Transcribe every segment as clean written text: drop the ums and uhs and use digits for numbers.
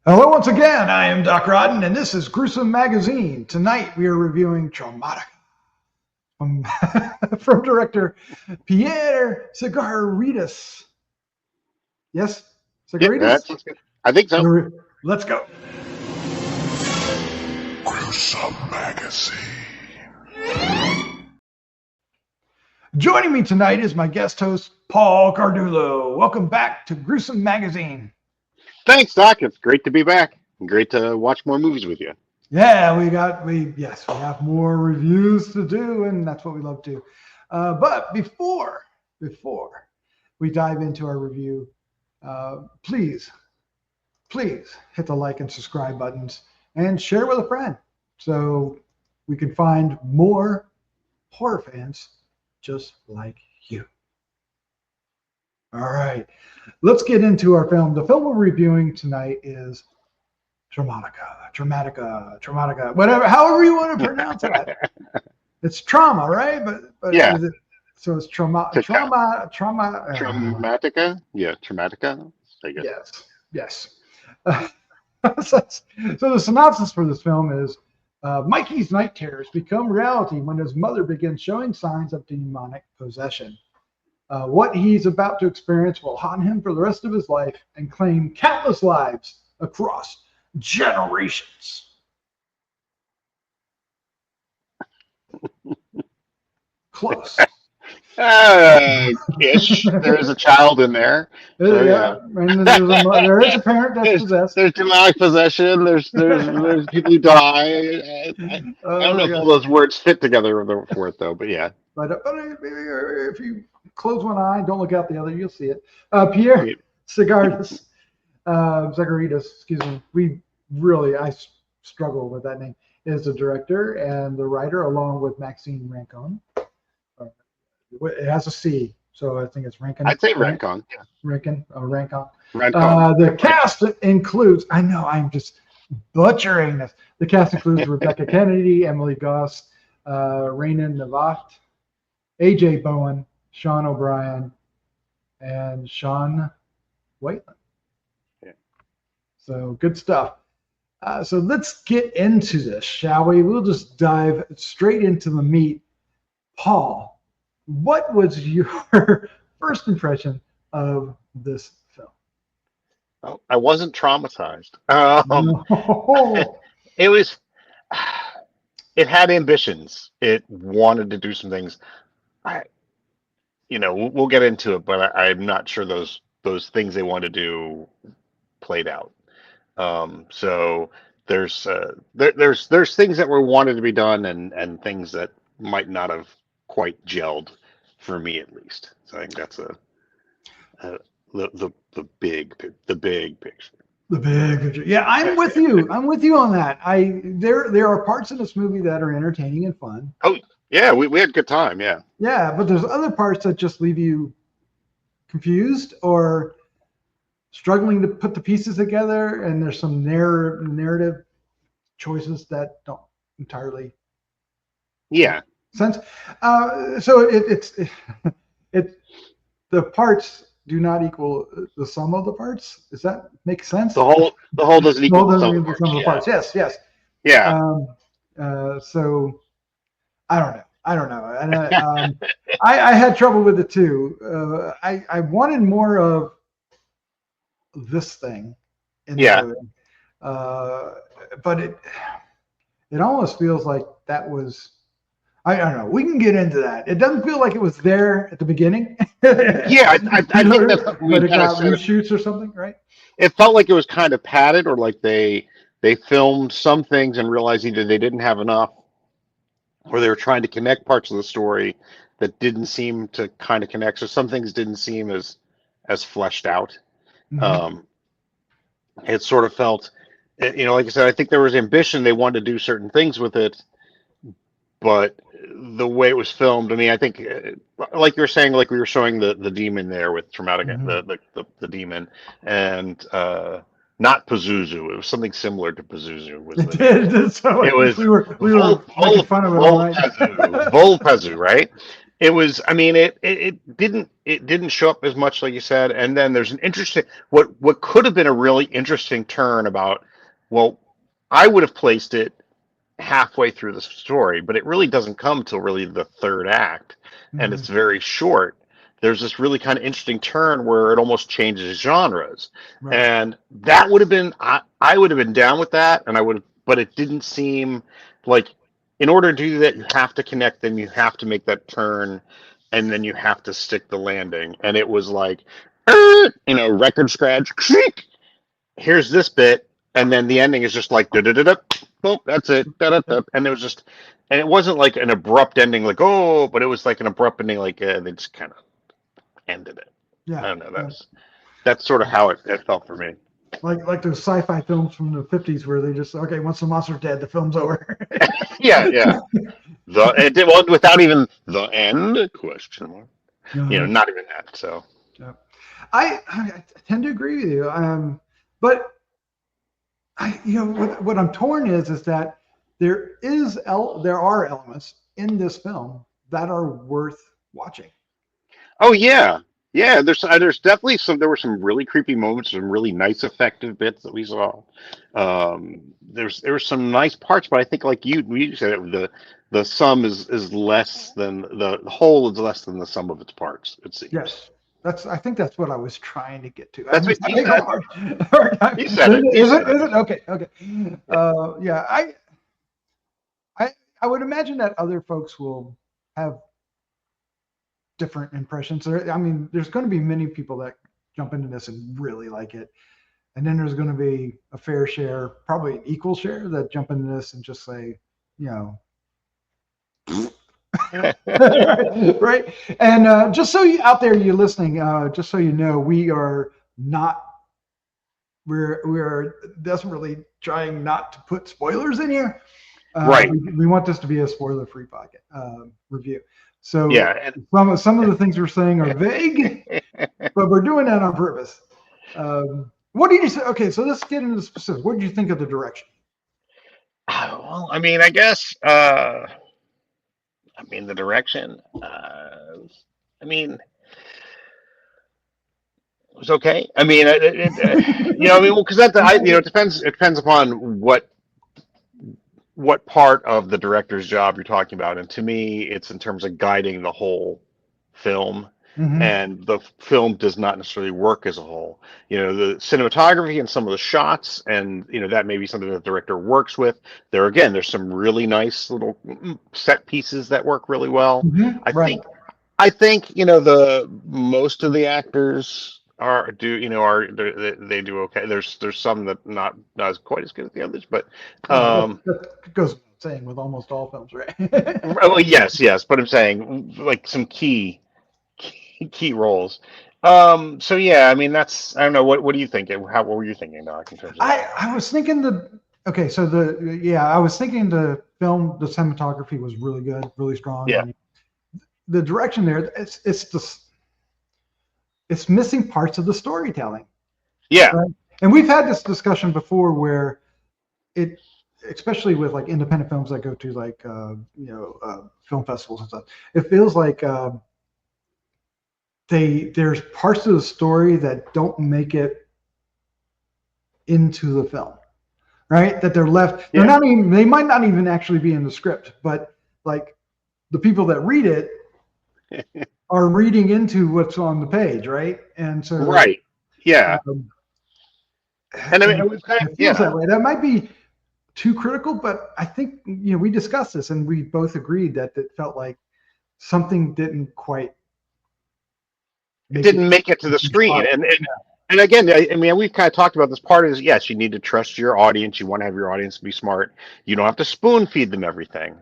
Hello once again, I am Doc Rodden, and this is Gruesome Magazine. Tonight we are reviewing Traumatica from director Pierre Tsigaridis. Yes? Tsigaridis? Yep, I think so. Let's go. Gruesome Magazine. Joining me tonight is my guest host, Paul Cardullo. Welcome back to Gruesome Magazine. Thanks, Doc. It's great to be back. Great to watch more movies with you. Yeah, we have more reviews to do, and that's what we love to do. But before we dive into our review, please hit the like and subscribe buttons and share with a friend so we can find more horror fans just like you. All right, let's get into our film. The film we're reviewing tonight is Traumatica, whatever, however you want to pronounce it. It's trauma, right? But yeah. So it's trauma. Traumatica? Yeah, Traumatica, I guess. Yes. So the synopsis for this film is Mikey's night terrors become reality when his mother begins showing signs of demonic possession. What he's about to experience will haunt him for the rest of his life and claim countless lives across generations. Close. Ish. There's a child in there. So, yeah. And there is a parent that's possessed. There's demonic possession. There's people who die. I don't know if all those words fit together for it though, but yeah. But if you close one eye, don't look out the other, you'll see it. Pierre Tsigaridis, excuse me. I struggle with that name. Is the director and the writer, along with Maxime Rancon. It has a C, so I think it's Rancon. I'd say Rancon. Yeah. Rancon. Rancon. The cast includes. I know I'm just butchering this. The cast includes Rebekah Kennedy, Emily Goss, Ranen, Navat, AJ Bowen, Sean O'Brien, and Sean Whalen. Yeah. So good stuff. So let's get into this, shall we? We'll just dive straight into the meat. Paul, what was your first impression of this film? Oh, I wasn't traumatized. It had ambitions. It wanted to do some things. We'll get into it, but I'm not sure those things they wanted to do played out. So there's things that were wanted to be done and things that might not have quite gelled for me, at least. So I think that's the big picture. The big picture. Yeah, I'm with you. I'm with you on that. There are parts of this movie that are entertaining and fun. Oh yeah, we had a good time. Yeah. Yeah, but there's other parts that just leave you confused or struggling to put the pieces together, and there's some narrative choices that don't entirely sense. So it's the parts do not equal the sum of the parts. Does that make sense? The whole doesn't equal the sum of the parts. Yes. Yeah. So I don't know, and I had trouble with it too. I wanted more of this thing in the movie. But it almost feels like that was, I don't know, we can get into that. It doesn't feel like it was there at the beginning. Yeah, I think that's but it got reshoots or something, right? It felt like it was kind of padded, or like they filmed some things and realized either they didn't have enough, or they were trying to connect parts of the story that didn't seem to kind of connect. So some things didn't seem as fleshed out. Mm-hmm. It sort of felt, like I said, I think there was ambition. They wanted to do certain things with it, but the way it was filmed, I mean, I think, like you were saying, like we were showing the demon there with Traumatica, mm-hmm. the demon, and not Pazuzu. It was something similar to Pazuzu. It was. We were making fun of it all night. Volpazu, right? It was, I mean, it didn't show up as much like you said, and then there's an interesting what could have been a really interesting turn about, well, I would have placed it halfway through the story, but it really doesn't come till really the third act, and Mhm. it's very short. There's this really kind of interesting turn where it almost changes genres, Right. and that would have been I would have been down with that, and I would have, but it didn't seem like in order to do that you have to connect them, you have to make that turn, and then you have to stick the landing, and it was like, record scratch, here's this bit, and then the ending is just like da da da da, boom, that's it, da da da, and it was just, and it wasn't like an abrupt ending, like oh, but it was like an abrupt ending, like they just kind of ended it. I Yeah. don't know. That's sort of how it felt for me. Like those sci-fi films from the 50s where they just, okay, once the monster's dead, the film's over. Yeah, yeah. It did well without even the end question mark. Uh, Not even that. So yeah. I tend to agree with you. But what I'm torn is that there are elements in this film that are worth watching. oh yeah, yeah. There's definitely some. There were some really creepy moments, some really nice effective bits that we saw. There were some nice parts, but I think like you said, the sum is less than the whole is less than the sum of its parts. It seems. Yes, I think that's what I was trying to get to. That's I'm what just he having a said. hard time. He said it. He Is it? said Is it. it? Okay. Okay. Yeah. I I would imagine that other folks will have different impressions. I mean, there's going to be many people that jump into this and really like it, and then there's going to be a fair share, probably an equal share, that jump into this and just say, you know, right. And just so you out there, you're listening, just so you know, we are not. We're desperately trying not to put spoilers in here. Right. We want this to be a spoiler-free pocket review. So Yeah. some of the things we're saying are vague, but we're doing that on purpose. What did you say? Okay, so let's get into the specifics. What did you think of the direction? Well, I mean, I guess. I mean, the direction. I mean, it was okay. I mean, I mean, well, because it depends. It depends upon what part of the director's job you're talking about. And to me, it's in terms of guiding the whole film. Mm-hmm. And the film does not necessarily work as a whole. The cinematography and some of the shots, and that may be something that the director works with. There's some really nice little set pieces that work really well. Mm-hmm. I Right. think I think the most of the actors they do okay. There's some that not as quite as good as the others, but Well, um, that goes without saying with almost all films, right? well, yes, but I'm saying like some key roles. So yeah, I mean I don't know what do you think? What were you thinking, Doc, in terms of that? I was thinking okay, so I was thinking the cinematography was really good, really strong, Yeah, and the direction there, it's missing parts of the storytelling, yeah, right? And we've had this discussion before where it, especially with like independent films that go to like film festivals and stuff, it feels like there's parts of the story that don't make it into the film, right? That they're left. They're yeah. not even. They might not even actually be in the script, but like the people that read it are reading into what's on the page, right? And so Right. Yeah. um, And I mean, and it was kind of, it feels yeah. that way. That might be too critical, but I think we discussed this and we both agreed that it felt like something didn't quite It make it didn't make it to the each screen. part. And again, I mean, we've kind of talked about this. Part is, yes, you need to trust your audience. You want to have your audience be smart. You don't have to spoon feed them everything,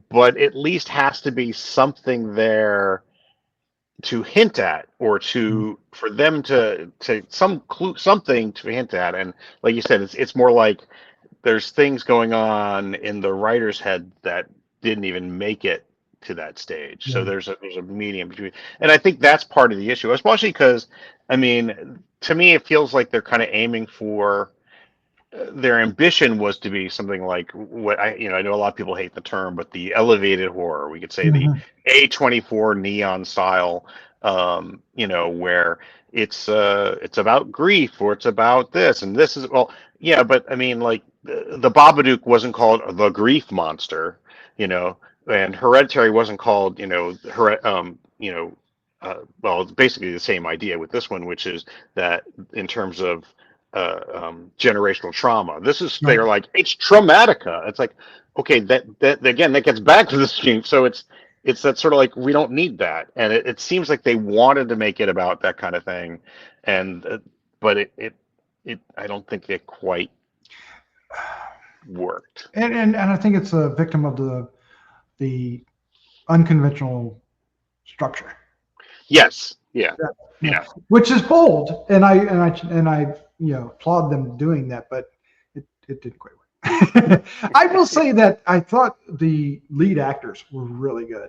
but at least has to be something there to hint at, or to for them to some clue, something to hint at. And like you said, it's more like there's things going on in the writer's head that didn't even make it to that stage. So Yeah. there's a medium between, and I think that's part of the issue, especially because I mean, to me, it feels like they're kind of aiming for their ambition was to be something like what I know a lot of people hate the term, but the elevated horror, we could say the Mhm. A24 neon style, where it's about grief or it's about this and this is well, yeah, but I mean like the Babadook wasn't called the grief monster, you know, and Hereditary wasn't called, well, it's basically the same idea with this one, which is that in terms of generational trauma. This is Right. they're like it's traumatica. It's like okay, that again that gets back to the stream. So it's that sort of like we don't need that, and it seems like they wanted to make it about that kind of thing, and but it I don't think it quite worked. And I think it's a victim of the unconventional structure. Yes, yeah, Yeah, yeah, which is bold, and I applaud them doing that, but it didn't quite work. I will say that I thought the lead actors were really good.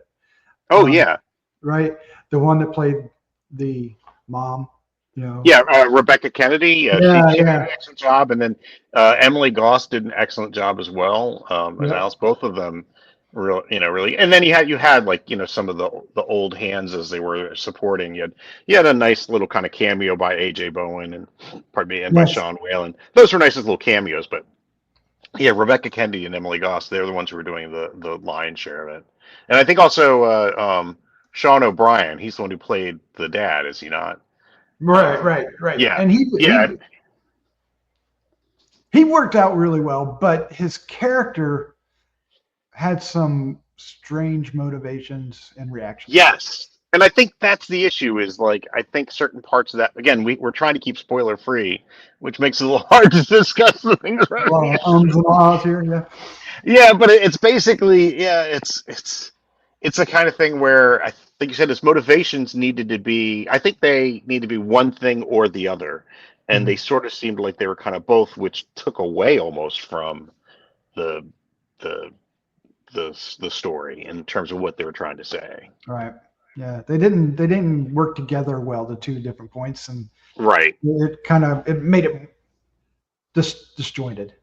oh Um, yeah, right, the one that played the mom, yeah. Rebekah Kennedy, yeah, she did yeah, an excellent job, and then Emily Goss did an excellent job as well as yeah, Alice. Both of them, really. And then you had like some of the old hands as they were supporting. You had a nice little kind of cameo by AJ Bowen and pardon me, and by yes, Sean Whalen. Those were nice little cameos, but yeah, Rebekah Kennedy and Emily Goss, they're the ones who were doing the lion's share of it. And I think also Sean O'Brien, he's the one who played the dad, is he not? right, right, right, Yeah, and yeah, he worked out really well, but his character had some strange motivations and reactions. yes. And I think that's the issue is like, I think certain parts of that, again, we're trying to keep spoiler free, which makes it a little hard to discuss the things A around lot the of ums and ahs here, yeah. Yeah, but it's basically, yeah, it's a kind of thing where I think you said his motivations needed to be, I think they need to be one thing or the other. And they Mhm. sort of seemed like they were kind of both, which took away almost from the the the story in terms of what they were trying to say. Right. Yeah, they didn't work together well, the two different points, and Right. it made it disjointed. Is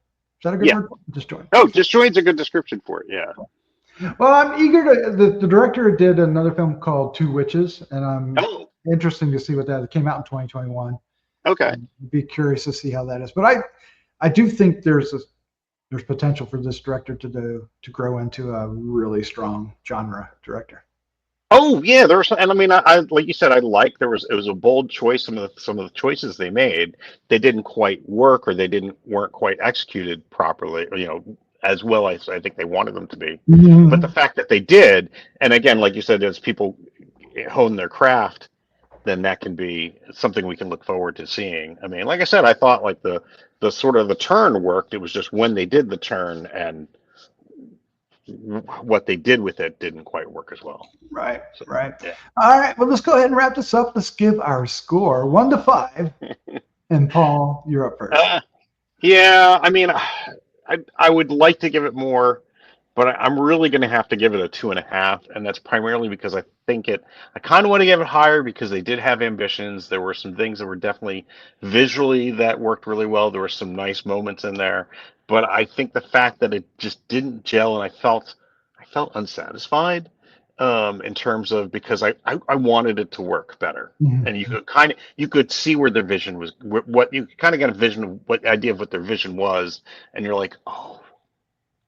that a good Yeah. word? Disjointed. Oh, disjoint's a good description for it. Yeah. Well, I'm eager to. The director did another film called Two Witches, and I'm Oh, interesting to see what that. It came out in 2021. okay. Be curious to see how that is. But I do think there's potential for this director to grow into a really strong genre director. Oh yeah, there was, and I mean, I like you said, I like it was a bold choice. Some of the choices they made, they didn't quite work, or they didn't weren't quite executed properly, or, as well as I think they wanted them to be. But the Mhm. fact that they did, and again, like you said, as people hone their craft, then that can be something we can look forward to seeing. I mean, like I said, I thought like the sort of the turn worked. It was just when they did the turn and what they did with it didn't quite work as well. Right, So right. yeah. All right. Well, let's go ahead and wrap this up. Let's give our score 1 to 5. And Paul, you're up first. Yeah, I mean, I would like to give it more, but I'm really going to have to give it a 2.5, and that's primarily because I think I kind of want to give it higher because they did have ambitions. There were some things that were definitely visually that worked really well. There were some nice moments in there, but I think the fact that it just didn't gel, and I felt unsatisfied, in terms of because I wanted it to work better. And Mhm. you could see where their vision was, what you kind of got a vision of what idea of what their vision was, and you're like, oh,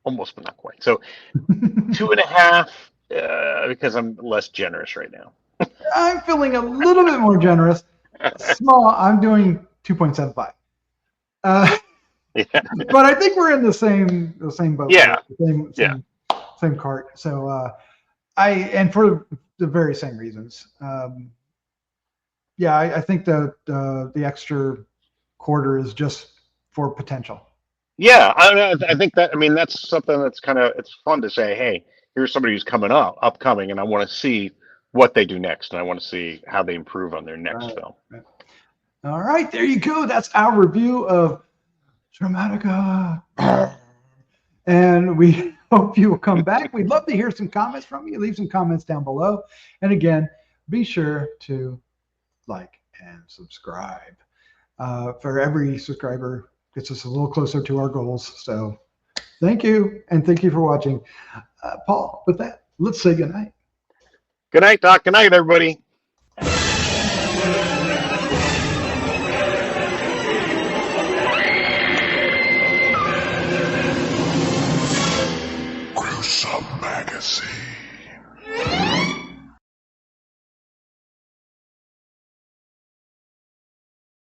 almost, but not quite. So 2.5, because I'm less generous right now. I'm feeling a little bit more generous. Small. I'm doing 2.75. Uh, Yeah, but I think we're in the same boat here, yeah, the same yeah, same cart. So and for the very same reasons. Yeah, I think the extra quarter is just for potential. yeah. I think that, I mean, that's something that's kind of it's fun to say. Hey, here's somebody who's upcoming, and I want to see what they do next, and I want to see how they improve on their next Right. film. Right. All right, there you go. That's our review of Dramatica. And we hope you will come back. We'd love to hear some comments from you. Leave some comments down below. And again, be sure to like and subscribe. For every subscriber, gets us a little closer to our goals. So thank you, and thank you for watching. Paul, with that, let's say goodnight. Good night, Doc. Good night, everybody.